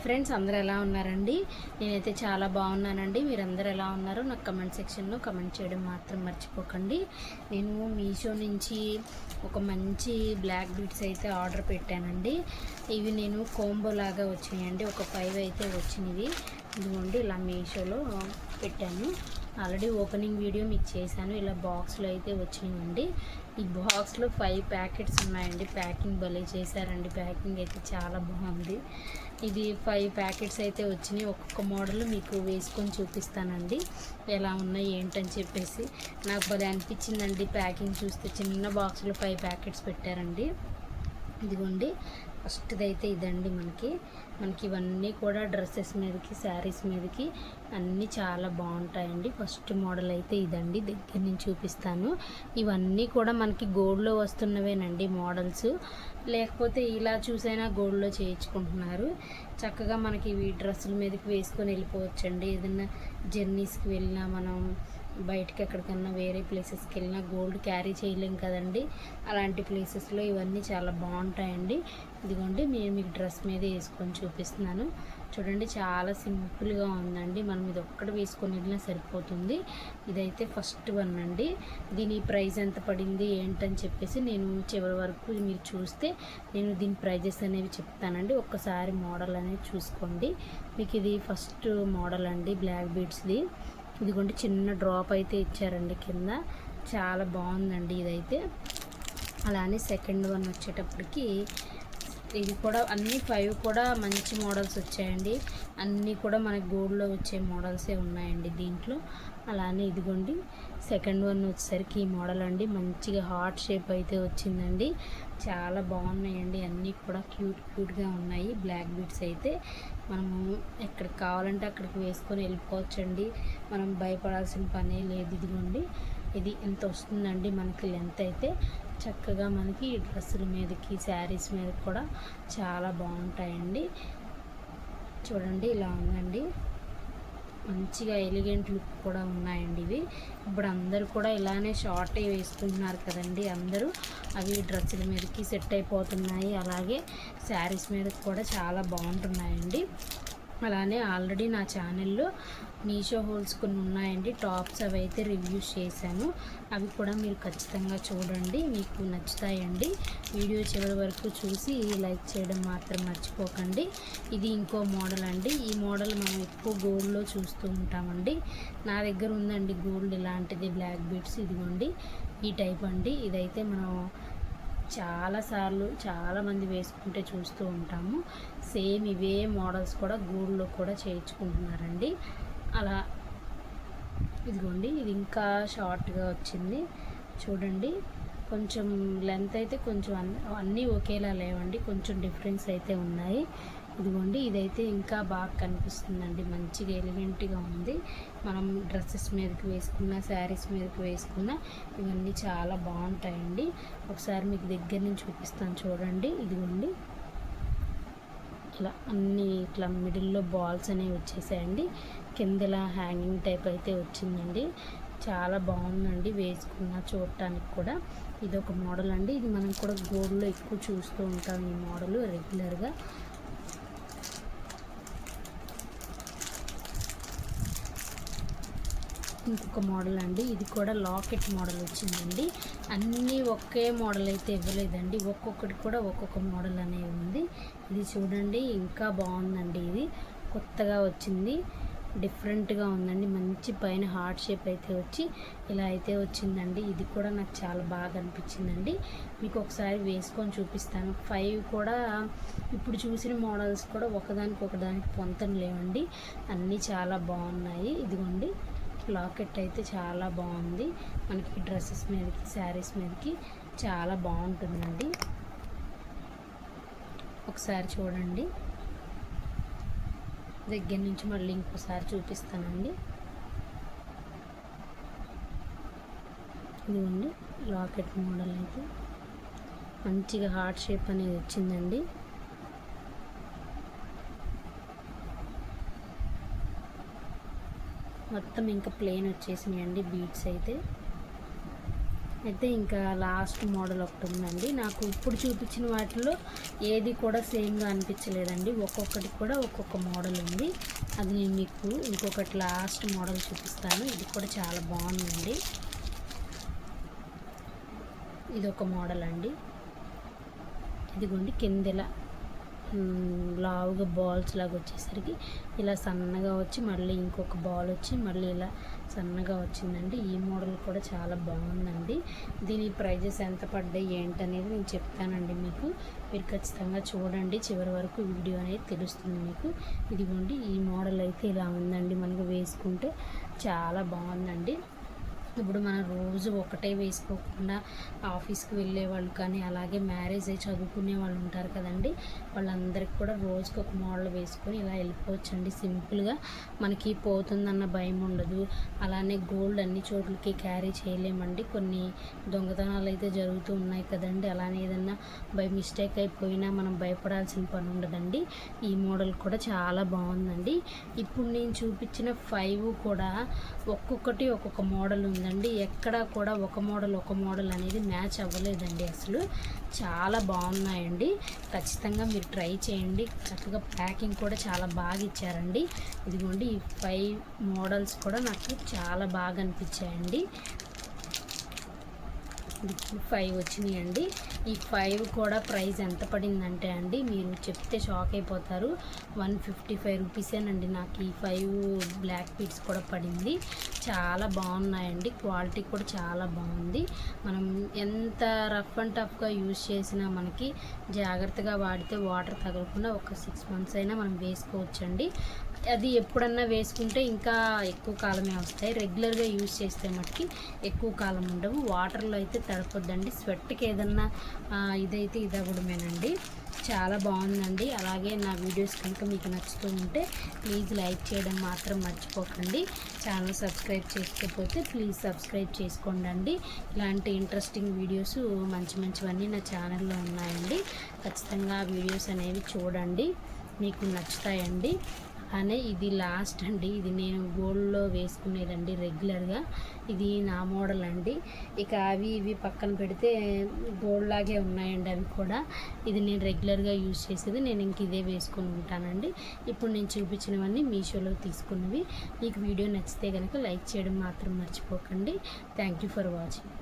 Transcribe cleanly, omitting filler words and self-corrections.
Friends, అందరూ ఎలా ఉన్నారండి? నేనైతే చాలా బాగున్నానండి. మీరందరూ ఎలా ఉన్నారో నాకు కమెంట్ సెక్షన్లో కమెంట్ చేయడం మాత్రం మర్చిపోకండి. నేను మీషో నుంచి ఒక మంచి బ్లాక్ బీడ్స్ అయితే ఆర్డర్ పెట్టానండి. ఇవి నేను కోంబో లాగా వచ్చినాయండి. ఒక 5 అయితే వచ్చినవి. ఇదిగోండి, ఇలా మీషోలో పెట్టాను. ఆల్రెడీ ఓపెనింగ్ వీడియో మీకు చేశాను. ఇలా బాక్స్లో అయితే వచ్చినాయండి. ఈ బాక్స్లో 5 ప్యాకెట్స్ ఉన్నాయండి. ప్యాకింగ్ భలే చేశారండి. ప్యాకింగ్ అయితే చాలా బాగుంది. ఇది 5 ప్యాకెట్స్ అయితే వచ్చినాయి. ఒక్కొక్క మోడల్ మీకు వేసుకొని చూపిస్తానండి ఎలా ఉన్నాయి ఏంటని చెప్పేసి. నాకు భలే అనిపించిందండి ప్యాకింగ్ చూస్తే. చిన్న బాక్స్లో 5 ప్యాకెట్స్ పెట్టారండి. ఇదిగోండి, ఫస్ట్ది అయితే ఇదండి. మనకి ఇవన్నీ కూడా డ్రెస్సెస్ మీదకి, శారీస్ మీదకి అన్నీ చాలా బాగుంటాయండి. ఫస్ట్ మోడల్ అయితే ఇదండి. దగ్గర నుంచి చూపిస్తాను. ఇవన్నీ కూడా మనకి గోల్డ్లో వస్తున్నవేనండి మోడల్స్. లేకపోతే ఇలా చూసైనా గోల్డ్లో చేయించుకుంటున్నారు. చక్కగా మనకి ఇవి డ్రెస్సుల మీదకి వేసుకొని వెళ్ళిపోవచ్చండి. ఏదైనా జర్నీస్కి వెళ్ళినా, మనం బయటకి ఎక్కడికన్నా వేరే ప్లేసెస్కి వెళ్ళినా గోల్డ్ క్యారీ చేయలేం కదండి. అలాంటి ప్లేసెస్లో ఇవన్నీ చాలా బాగుంటాయండి. ఇదిగోండి, నేను మీకు డ్రెస్ మీద వేసుకొని చూపిస్తున్నాను. చూడండి, చాలా సింపుల్గా ఉందండి. మనం ఇది ఒక్కటి వేసుకొని వెళ్ళినా సరిపోతుంది. ఇదైతే ఫస్ట్ వన్ అండి. దీని ప్రైస్ ఎంత పడింది ఏంటని చెప్పేసి నేను చివరి వరకు మీరు చూస్తే నేను దీని ప్రైజెస్ అనేవి చెప్తానండి. ఒక్కసారి మోడల్ అనేది చూసుకోండి. మీకు ఇది ఫస్ట్ మోడల్ అండి, బ్లాక్ బీడ్స్ది. ఇదిగోండి, చిన్న డ్రాప్ అయితే ఇచ్చారండి కింద. చాలా బాగుందండి ఇదైతే. అలానే సెకండ్ వన్ వచ్చేటప్పటికి ఇది కూడా అన్నీ 5 కూడా మంచి మోడల్స్ వచ్చాయండి. అన్నీ కూడా మనకి గోల్డ్లో వచ్చే మోడల్సే ఉన్నాయండి దీంట్లో. అలానే ఇదిగోండి, సెకండ్ వన్ వచ్చేసరికి ఈ మోడల్ అండి. మంచిగా హార్ట్ షేప్ అయితే వచ్చిందండి. చాలా బాగున్నాయండి. అన్నీ కూడా క్యూట్గా ఉన్నాయి. బ్లాక్ బీడ్స్ అయితే మనము ఎక్కడికి కావాలంటే అక్కడికి వేసుకొని వెళ్ళిపోవచ్చండి. మనం భయపడాల్సిన పనే లేదు. ఇదిగోండి, ఇది ఎంత వస్తుందండి మనకి లెంత్ అయితే. చక్కగా మనకి డ్రెస్సుల మీదకి, శారీస్ మీద కూడా చాలా బాగుంటాయండి. చూడండి, ఇలా ఉందండి. మంచిగా ఎలిగెంట్ లుక్ కూడా ఉన్నాయండి ఇవి. ఇప్పుడు అందరూ కూడా ఇలానే షార్ట్ వేసుకుంటున్నారు కదండి అందరూ. అవి డ్రెస్సుల మీదకి సెట్ అయిపోతున్నాయి. అలాగే శారీస్ మీద కూడా చాలా బాగుంటున్నాయండి. అలానే ఆల్రెడీ నా ఛానల్లో మీషో హోల్స్ కొన్ని ఉన్నాయండి. టాప్స్ అవి అయితే రివ్యూస్ చేశాను. అవి కూడా మీరు ఖచ్చితంగా చూడండి, మీకు నచ్చుతాయండి. వీడియో చివరి వరకు చూసి లైక్ చేయడం మాత్రం మర్చిపోకండి. ఇది ఇంకో మోడల్ అండి. ఈ మోడల్ మనం ఎక్కువ గోల్డ్లో చూస్తూ ఉంటామండి. నా దగ్గర ఉందండి గోల్డ్ ఇలాంటిది బ్లాక్ బీడ్స్. ఇదిగోండి, ఈ టైప్ అండి. ఇదైతే మనం చాలామంది వేసుకుంటే చూస్తూ ఉంటాము. సేమ్ ఇవే మోడల్స్ కూడా గోల్డ్లో కూడా చేయించుకుంటున్నారండి. అలా ఇదిగోండి, ఇది ఇంకా షార్ట్గా వచ్చింది. చూడండి, కొంచెం లెంత్ అయితే కొంచెం అన్నీ ఒకేలా లేవండి, కొంచెం డిఫరెన్స్ అయితే ఉన్నాయి. ఇదిగోండి, ఇదైతే ఇంకా బాగా కనిపిస్తుందండి. మంచిగా ఎలిగెంట్గా ఉంది. మనం డ్రెస్సెస్ మీదకి వేసుకున్న, శారీస్ మీదకి వేసుకున్న ఇవన్నీ చాలా బాగుంటాయండి. ఒకసారి మీకు దగ్గర నుంచి చూపిస్తాను చూడండి. ఇదిగోండి, ఇలా అన్నీ ఇట్లా మిడిల్లో బాల్స్ అనేవి వచ్చేసాయండి. కిందలా హ్యాంగింగ్ టైప్ అయితే వచ్చిందండి. చాలా బాగుందండి వేసుకున్న, చూడటానికి కూడా. ఇది ఒక మోడల్ అండి. ఇది మనం కూడా గోల్డ్లో ఎక్కువ చూస్తూ ఉంటాం ఈ మోడల్ రెగ్యులర్గా. ఇంకొక మోడల్ అండి. ఇది కూడా లాకెట్ మోడల్ వచ్చిందండి. అన్నీ ఒకే మోడల్ అయితే ఇవ్వలేదండి. ఒక్కొక్కటి కూడా ఒక్కొక్క మోడల్ అనేవి ఉంది. ఇది చూడండి, ఇంకా బాగుందండి. ఇది కొత్తగా వచ్చింది, డిఫరెంట్గా ఉందండి. మంచి పైన హార్ట్ షేప్ అయితే వచ్చి ఇలా అయితే వచ్చిందండి. ఇది కూడా నాకు చాలా బాగా అనిపించిందండి. మీకు ఒకసారి వేసుకొని చూపిస్తాను. 5 కూడా ఇప్పుడు చూసిన మోడల్స్ కూడా ఒకదానికి పొంతన లేవండి. అన్నీ చాలా బాగున్నాయి. ఇదిగోండి, లాకెట్ అయితే చాలా బాగుంది. మనకి డ్రెస్సెస్ మీదకి, శారీస్ మీదకి చాలా బాగుంటుందండి. ఒకసారి చూడండి, దగ్గర నుంచి మళ్ళీ ఇంకోసారి చూపిస్తానండి. ఇదిగోండి, లాకెట్ మోడల్ అయితే మంచిగా హార్ట్ షేప్ అనేది వచ్చిందండి. మొత్తం ఇంకా ప్లెయిన్ వచ్చేసినాయండి బీడ్స్ అయితే. అయితే ఇంకా లాస్ట్ మోడల్ ఒకటి ఉందండి. నాకు ఇప్పుడు చూపించిన వాటిలో ఏది కూడా సేమ్గా అనిపించలేదండి. ఒక్కొక్కటి కూడా ఒక్కొక్క మోడల్ ఉంది. అది నేను మీకు ఇంకొకటి లాస్ట్ మోడల్ చూపిస్తాను. ఇది కూడా చాలా బాగుందండి. ఇది ఒక మోడల్ అండి. ఇదిగోండి కిందలా లావుగా బాల్స్ లాగా వచ్చేసరికి ఇలా సన్నగా వచ్చి మళ్ళీ ఇంకొక బాల్ వచ్చి మళ్ళీ ఇలా సన్నగా వచ్చిందండి. ఈ మోడల్ కూడా చాలా బాగుందండి. దీని ప్రైజెస్ ఎంత పడ్డాయి ఏంటనేది నేను చెప్తానండి మీకు. మీరు ఖచ్చితంగా చూడండి, చివరి వరకు వీడియో అనేది తెలుస్తుంది మీకు. ఇదిగోండి ఈ మోడల్ అయితే ఇలా ఉందండి. మనకు వేసుకుంటే చాలా బాగుందండి. ఇప్పుడు మనం రోజు ఒకటే వేసుకోకుండా ఆఫీస్కి వెళ్ళే వాళ్ళు కానీ అలాగే మ్యారేజ్ అయ్యి చదువుకునే వాళ్ళు ఉంటారు కదండి, వాళ్ళందరికీ కూడా రోజుకి ఒక మోడల్ వేసుకొని ఇలా వెళ్ళిపోవచ్చండి. సింపుల్గా మనకి పోతుందన్న భయం ఉండదు. అలానే గోల్డ్ అన్ని చోట్లకి క్యారీ చేయలేమండి. కొన్ని దొంగతనాలు అయితే జరుగుతూ ఉన్నాయి కదండి. అలానే ఏదన్నా బై మిస్టేక్ అయిపోయినా మనం భయపడాల్సిన పని ఉండదండి. ఈ మోడల్ కూడా చాలా బాగుందండి. ఇప్పుడు నేను చూపించిన 5 కూడా ఒక్కొక్కటి ఒక్కొక్క మోడల్ ఉంది అండి. ఎక్కడ కూడా ఒక మోడల్ అనేది మ్యాచ్ అవ్వలేదండి. అసలు చాలా బాగున్నాయండి. ఖచ్చితంగా మీరు ట్రై చేయండి. చక్కగా ప్యాకింగ్ కూడా చాలా బాగా ఇచ్చారండి. ఇదిగోండి ఈ 5 మోడల్స్ కూడా నాకు చాలా బాగా అనిపించాయండి. 5 వచ్చినాయండి. ఈ 5 కూడా ప్రైస్ ఎంత పడిందంటే అండి, మీరు చెప్తే షాక్ అయిపోతారు. 155 రూపీసేనండి నాకు ఈ 5 బ్లాక్ బీడ్స్ కూడా పడింది. చాలా బాగున్నాయండి. క్వాలిటీ కూడా చాలా బాగుంది. మనం ఎంత రఫ్ అండ్ టఫ్గా యూజ్ చేసినా మనకి జాగ్రత్తగా వాడితే వాటర్ తగలకుండా ఒక 6 మంత్స్ అయినా మనం వేసుకోవచ్చండి. అది ఎప్పుడన్నా వేసుకుంటే ఇంకా ఎక్కువ కాలమే వస్తాయి. రెగ్యులర్గా యూజ్ చేస్తే మటుకి ఎక్కువ కాలం ఉండవు. వాటర్లో అయితే తడపొద్దండి. స్వెట్కి ఏదన్నా ఇదైతే ఇదవ్వడమేనండి. చాలా బాగుందండి. అలాగే నా వీడియోస్ కనుక మీకు నచ్చుతూ ఉంటే ప్లీజ్ లైక్ చేయడం మాత్రం మర్చిపోకండి. ఛానల్ సబ్స్క్రైబ్ చేసుకోకపోతే ప్లీజ్ సబ్స్క్రైబ్ చేసుకోండి. ఇలాంటి ఇంట్రెస్టింగ్ వీడియోస్ మంచివన్నీ నా ఛానల్లో ఉన్నాయండి. ఖచ్చితంగా ఆ వీడియోస్ అనేవి చూడండి, మీకు నచ్చుతాయండి. అలానే ఇది లాస్ట్ అండి. ఇది నేను గోల్డ్లో వేసుకునేదండి రెగ్యులర్గా. ఇది నా మోడల్ అండి. ఇక అవి ఇవి పక్కన పెడితే గోల్డ్ లాగే ఉన్నాయండి అవి కూడా. ఇది నేను రెగ్యులర్గా యూజ్ చేసేది. నేను ఇంక ఇదే వేసుకొని ఉంటానండి. ఇప్పుడు నేను చూపించినవన్నీ మీషోలో తీసుకున్నవి. మీకు వీడియో నచ్చితే కనుక లైక్ చేయడం మాత్రం మర్చిపోకండి. Thank you for watching.